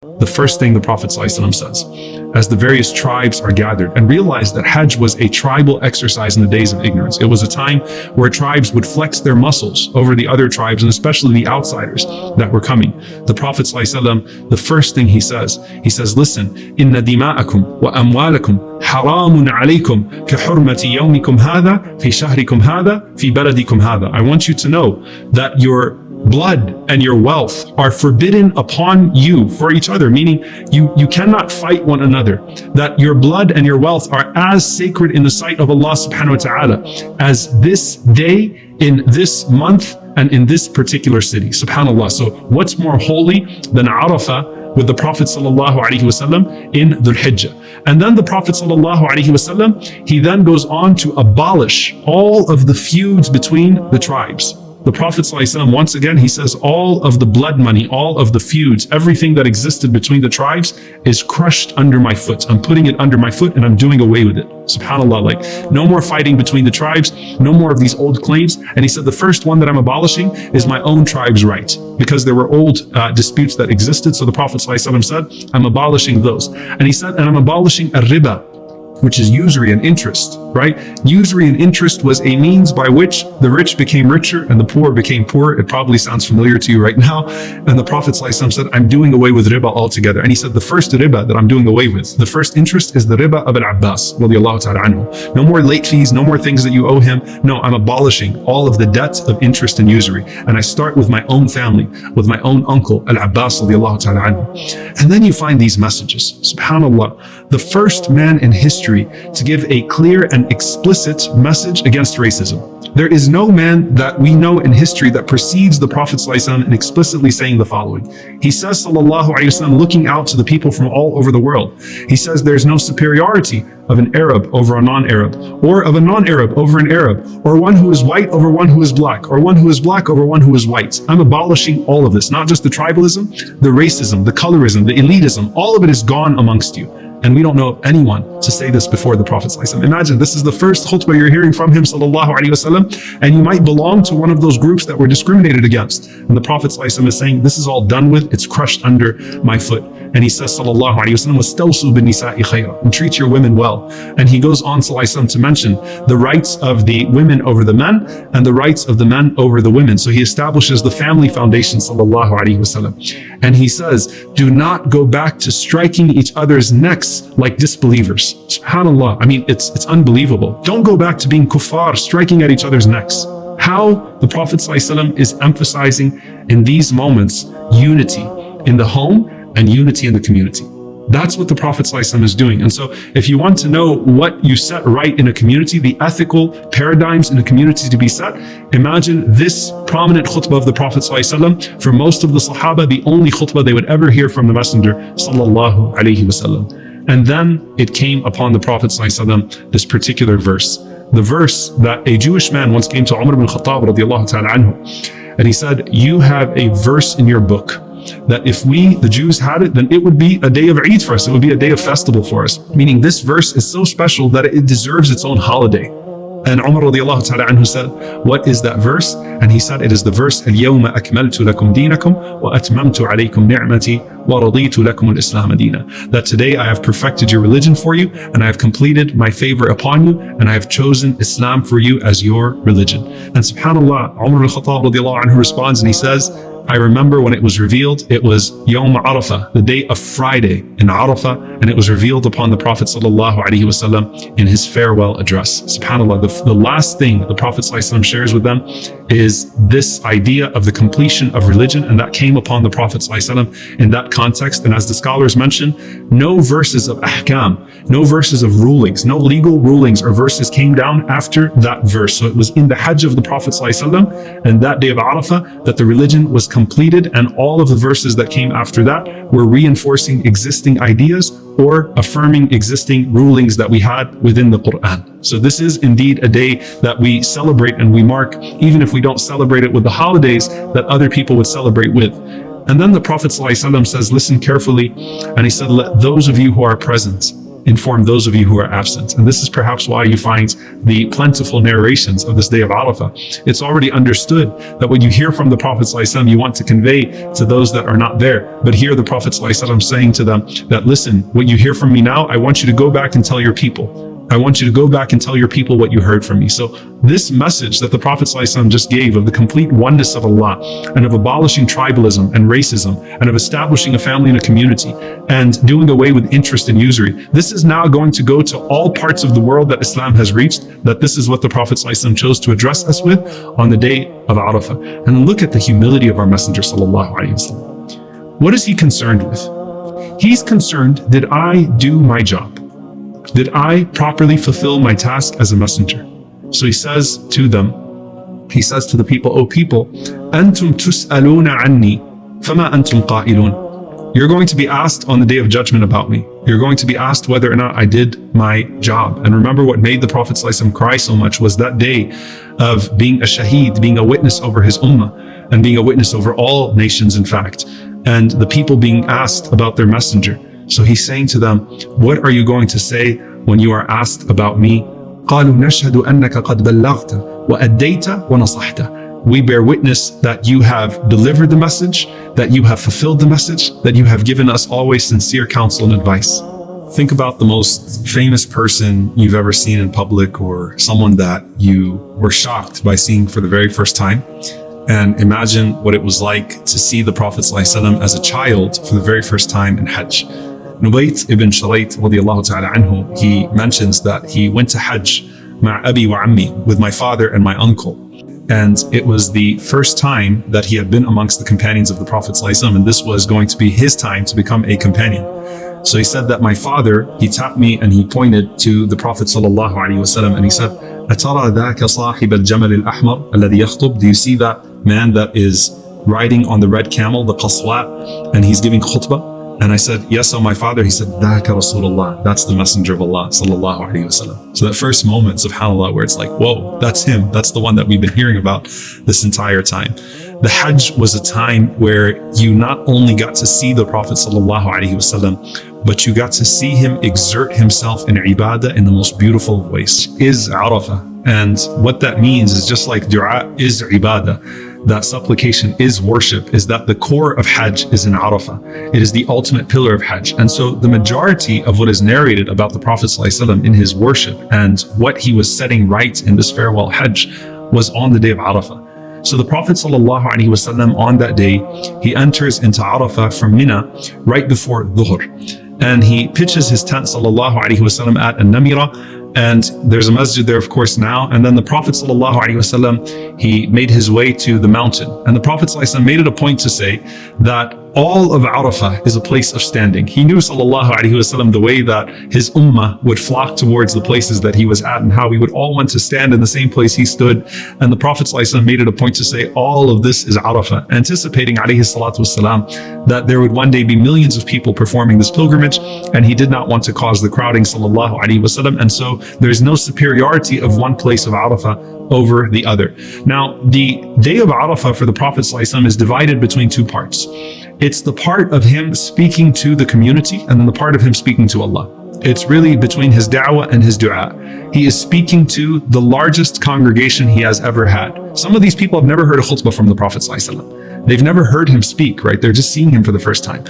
The first thing the Prophet ﷺ says, as the various tribes are gathered, and realize that Hajj was a tribal exercise in the days of ignorance. It was a time where tribes would flex their muscles over the other tribes, and especially the outsiders that were coming. The Prophet ﷺ, the first thing he says, listen, inna dima'akum wa amwalakum haramun alaykum ka hurmati yawmikum hadha fi shahrikum hadha fi baladikum hadha. I want you to know that your blood and your wealth are forbidden upon you for each other, meaning you cannot fight one another, that your blood and your wealth are as sacred in the sight of Allah subhanahu wa ta'ala as this day in this month and in this particular city. Subhanallah. So what's more holy than Arafah with the Prophet sallallahu alaihi wasallam in Dhul Hijjah? And then the Prophet sallallahu alaihi wasallam, he then goes on to abolish all of the feuds between the tribes. The Prophet ﷺ, once again, he says all of the blood money, all of the feuds, everything that existed between the tribes is crushed under my foot. I'm putting it under my foot and I'm doing away with it. SubhanAllah, like no more fighting between the tribes, no more of these old claims. And he said the first one that I'm abolishing is my own tribe's right, because there were old disputes that existed. So the Prophet ﷺ said, I'm abolishing those. And he said, and I'm abolishing a-riba, which is usury and interest, right? Usury and interest was a means by which the rich became richer and the poor became poorer. It probably sounds familiar to you right now. And the Prophet ﷺ said, I'm doing away with riba altogether. And he said, the first riba that I'm doing away with, the first interest is the riba of Al-Abbas, radiallahu ta'ala anhu. No more late fees, no more things that you owe him. No, I'm abolishing all of the debts of interest and usury. And I start with my own family, with my own uncle, Al-Abbas, radiallahu ta'ala anhu. And then you find these messages, subhanallah, the first man in history to give a clear and explicit message against racism. There is no man that we know in history that precedes the Prophet ﷺ in explicitly saying the following. He says, sallallahu alaihi wasallam, looking out to the people from all over the world, he says there's no superiority of an Arab over a non-Arab, or of a non-Arab over an Arab, or one who is white over one who is black, or one who is black over one who is white. I'm abolishing all of this, not just the tribalism, the racism, the colorism, the elitism, all of it is gone amongst you. And we don't know of anyone to say this before the Prophet ﷺ. Imagine, this is the first khutbah you're hearing from him, sallallahu alaihi wasallam, and you might belong to one of those groups that were discriminated against. And the Prophet ﷺ is saying, this is all done with, it's crushed under my foot. And he says, sallallahu alaihi wasallam, وَاسْتَوْصُوا بِالنِّسَاءِ خَيْرًا, and treat your women well. And he goes on, sallallahu alaihi wasallam, to mention the rights of the women over the men and the rights of the men over the women. So he establishes the family foundation, sallallahu alaihi wasallam. And he says, do not go back to striking each other's necks like disbelievers. SubhanAllah, I mean, it's unbelievable. Don't go back to being kuffar, striking at each other's necks. How the Prophet ﷺ is emphasizing in these moments unity in the home and unity in the community. That's what the Prophet ﷺ is doing. And so if you want to know what you set right in a community, the ethical paradigms in a community to be set, imagine this prominent khutbah of the Prophet ﷺ. For most of the Sahaba, the only khutbah they would ever hear from the Messenger sallallahu alaihi wasallam. And then it came upon the Prophet ﷺ, this particular verse. The verse that a Jewish man once came to Umar ibn Khattab radiallahu ta'ala anhu, and he said, you have a verse in your book that if we, the Jews, had it, then it would be a day of Eid for us. It would be a day of festival for us. Meaning this verse is so special that it deserves its own holiday. And Umar radiallahu ta'ala anhu said, what is that verse? And he said, it is the verse, الْيَوْمَ أَكْمَلْتُ لَكُمْ دِينَكُمْ وَأَتْمَمْتُ عَلَيْكُمْ نِعْمَتِي وَرَضِيتُ لَكُمُ الْإِسْلَامَ دِينًا. That today I have perfected your religion for you, and I have completed my favor upon you, and I have chosen Islam for you as your religion. And subhanAllah, Umar al-Khattab radiallahu anhu responds and he says, I remember when it was revealed, it was Yawm Arafah, the day of Friday in Arafah, and it was revealed upon the Prophet sallallahu alaihi wasallam in his farewell address. SubhanAllah, the last thing the Prophet sallallahu alaihi wasallam shares with them is this idea of the completion of religion, and that came upon the Prophet sallallahu alaihi wasallam in that context. And as the scholars mention, no verses of ahkam, no verses of rulings, no legal rulings or verses came down after that verse. So it was in the Hajj of the Prophet sallallahu alaihi wasallam and that day of Arafah that the religion was completed, and all of the verses that came after that were reinforcing existing ideas or affirming existing rulings that we had within the Quran. So this is indeed a day that we celebrate and we mark, even if we don't celebrate it with the holidays that other people would celebrate with. And then the Prophet ﷺ says, listen carefully, and he said, let those of you who are present inform those of you who are absent. And this is perhaps why you find the plentiful narrations of this day of Arafah. It's already understood that what you hear from the Prophet ﷺ, you want to convey to those that are not there. But here the Prophet ﷺ saying to them that, listen, what you hear from me now, I want you to go back and tell your people. I want you to go back and tell your people what you heard from me. So this message that the Prophet ﷺ just gave of the complete oneness of Allah and of abolishing tribalism and racism and of establishing a family and a community and doing away with interest and usury, this is now going to go to all parts of the world that Islam has reached, that this is what the Prophet ﷺ chose to address us with on the day of Arafah. And look at the humility of our Messenger sallallahu alaihi wasallam. What is he concerned with? He's concerned, did I do my job? Did I properly fulfill my task as a messenger? So he says to them, he says to the people, O people, أنتم تسألون عني فما أنتم قائلون. You're going to be asked on the day of judgment about me. You're going to be asked whether or not I did my job. And remember, what made the Prophet ﷺ cry so much was that day of being a shaheed, being a witness over his ummah, and being a witness over all nations, in fact, and the people being asked about their messenger. So he's saying to them, what are you going to say when you are asked about me? قالوا نشهد أنك قد بلغت وأديت ونصحت. We bear witness that you have delivered the message, that you have fulfilled the message, that you have given us always sincere counsel and advice. Think about the most famous person you've ever seen in public, or someone that you were shocked by seeing for the very first time. And imagine what it was like to see the Prophet ﷺ as a child for the very first time in Hajj. Nubayt ibn Shalayt radiyallahu ta'ala anhu, he mentions that he went to Hajj مع أبي وعمي, with my father and my uncle. And it was the first time that he had been amongst the companions of the Prophet ﷺ, and this was going to be his time to become a companion. So he said that my father, he tapped me and he pointed to the Prophet ﷺ and he said, أترى ذاك صاحب الجمل الأحمر الذي يخطب? Do you see that man that is riding on the red camel, the qaswa, and he's giving khutbah? And I said, yes, oh my father. He said, ذاك رسول الله. That's the messenger of Allah sallallahu alaihi wasallam. So that first moment, subhanAllah, where it's like, whoa, that's him. That's the one that we've been hearing about this entire time. The Hajj was a time where you not only got to see the Prophet sallallahu alaihi wasallam, but you got to see him exert himself in ibadah in the most beautiful of ways. Is Arafah. And what that means is, just like dua is ibadah, that supplication is worship, is that the core of Hajj is in Arafah. It is the ultimate pillar of Hajj. And so the majority of what is narrated about the Prophet ﷺ in his worship and what he was setting right in this farewell Hajj was on the day of Arafah. So the Prophet ﷺ on that day, he enters into Arafah from Mina right before Dhuhr. And he pitches his tent ﷺ at An-Namira. And there's a masjid there, of course, now. And then the Prophet ﷺ, he made his way to the mountain. And the Prophet ﷺ made it a point to say that all of Arafah is a place of standing. He knew ﷺ the way that his ummah would flock towards the places that he was at and how we would all want to stand in the same place he stood. And the Prophet ﷺ made it a point to say all of this is Arafah, anticipating ﷺ that there would one day be millions of people performing this pilgrimage, and he did not want to cause the crowding ﷺ. And so there's no superiority of one place of Arafah over the other. Now, the day of Arafah for the Prophet ﷺ is divided between two parts. It's the part of him speaking to the community, and then the part of him speaking to Allah. It's really between his da'wah and his dua. He is speaking to the largest congregation he has ever had. Some of these people have never heard a khutbah from the Prophet ﷺ. They've never heard him speak, right? They're just seeing him for the first time.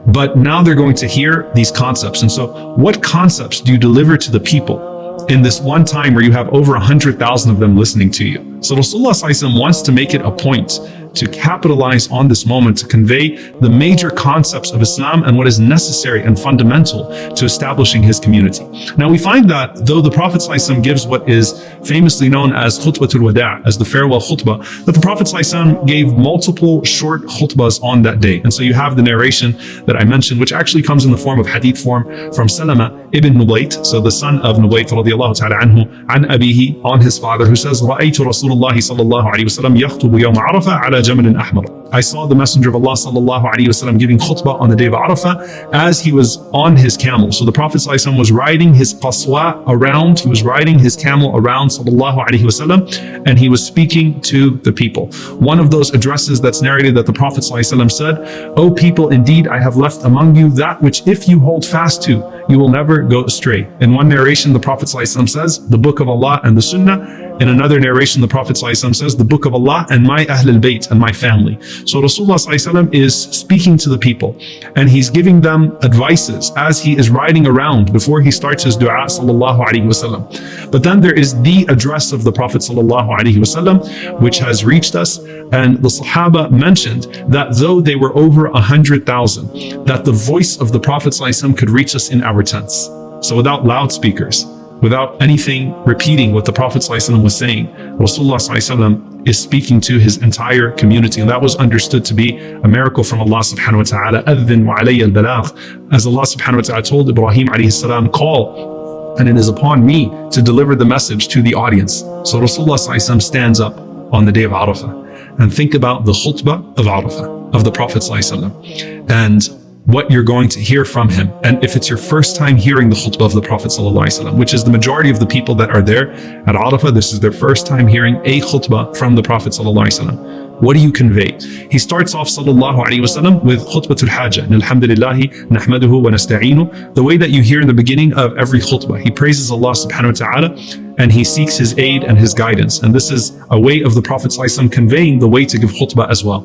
But now they're going to hear these concepts. And so what concepts do you deliver to the people in this one time where you have over 100,000 of them listening to you? So Rasulullah ﷺ wants to make it a point to capitalize on this moment to convey the major concepts of Islam and what is necessary and fundamental to establishing his community. Now we find that though the Prophet ﷺ gives what is famously known as khutbatul wada', as the farewell khutbah, that the Prophet ﷺ gave multiple short khutbahs on that day. And so you have the narration that I mentioned, which actually comes in the form of hadith form from Salama ibn Nubayt, so the son of Nubayt radiyallahu ta'ala anhu, an abihi, on his father, who says, رَأَيْتُ رَسُولُ اللَّهِ صَلَّى اللَّهُ عَلَيْهِ وسلم يَخْطُبُ يَوْمَ عَرَفَةَ عَلَى جَمَلٍ أَحْمَرٍ. I saw the Messenger of Allah sallallahu alaihi wasallam giving khutbah on the day of Arafah as he was on his camel. So the Prophet sallallahu alaihi wasallam was riding his qaswa around, he was riding his camel around sallallahu alaihi wasallam, and he was speaking to the people. One of those addresses that's narrated that the Prophet sallallahu alaihi wasallam said, O people, indeed I have left among you that which if you hold fast to, you will never go astray. In one narration, the Prophet ﷺ says, the book of Allah and the Sunnah. In another narration, the Prophet ﷺ says, the book of Allah and my Ahlul Bayt and my family. So Rasulullah ﷺ is speaking to the people and he's giving them advices as he is riding around before he starts his dua sallallahu alaihi wasallam. But then there is the address of the Prophet sallallahu alaihi wasallam, which has reached us. And the Sahaba mentioned that though they were over 100,000, that the voice of the Prophet ﷺ could reach us in our tents. So without loudspeakers, without anything repeating what the Prophet ﷺ was saying, Rasulullah ﷺ is speaking to his entire community. And that was understood to be a miracle from Allah subhanahu wa ta'ala. أَذِّن وَعَلَيَّ الْبَلَاغ. As Allah subhanahu wa ta'ala told Ibrahim alayhi salam, call, and it is upon me to deliver the message to the audience. So Rasulullah ﷺ stands up on the day of ARAFAH and think about the khutbah of ARAFAH of the Prophet ﷺ and what you're going to hear from him. And if it's your first time hearing the khutbah of the Prophet ﷺ, which is the majority of the people that are there at Arafah, this is their first time hearing a khutbah from the Prophet ﷺ. What do you convey? He starts off sallallahu alaihi wasallam with khutbatul hajj. Alhamdulillahi nahmaduhu wa nasta'inu. The way that you hear in the beginning of every khutbah, he praises Allah subhanahu wa ta'ala and he seeks his aid and his guidance. And this is a way of the Prophet ﷺ conveying the way to give khutbah as well.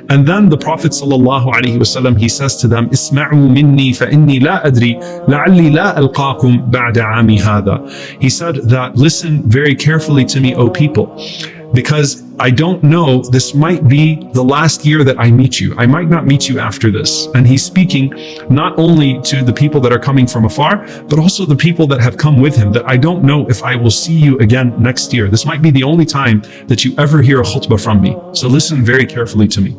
And then the Prophet sallallahu alaihi wasallam, he says to them, Isma'u minni fa inni la adri la'alli la alqakum ba'da 'ami hadha. He said that, listen very carefully to me, O people, because I don't know, this might be the last year that I meet you. I might not meet you after this. And he's speaking not only to the people that are coming from afar, but also the people that have come with him, that I don't know if I will see you again next year. This might be the only time that you ever hear a khutbah from me. So listen very carefully to me.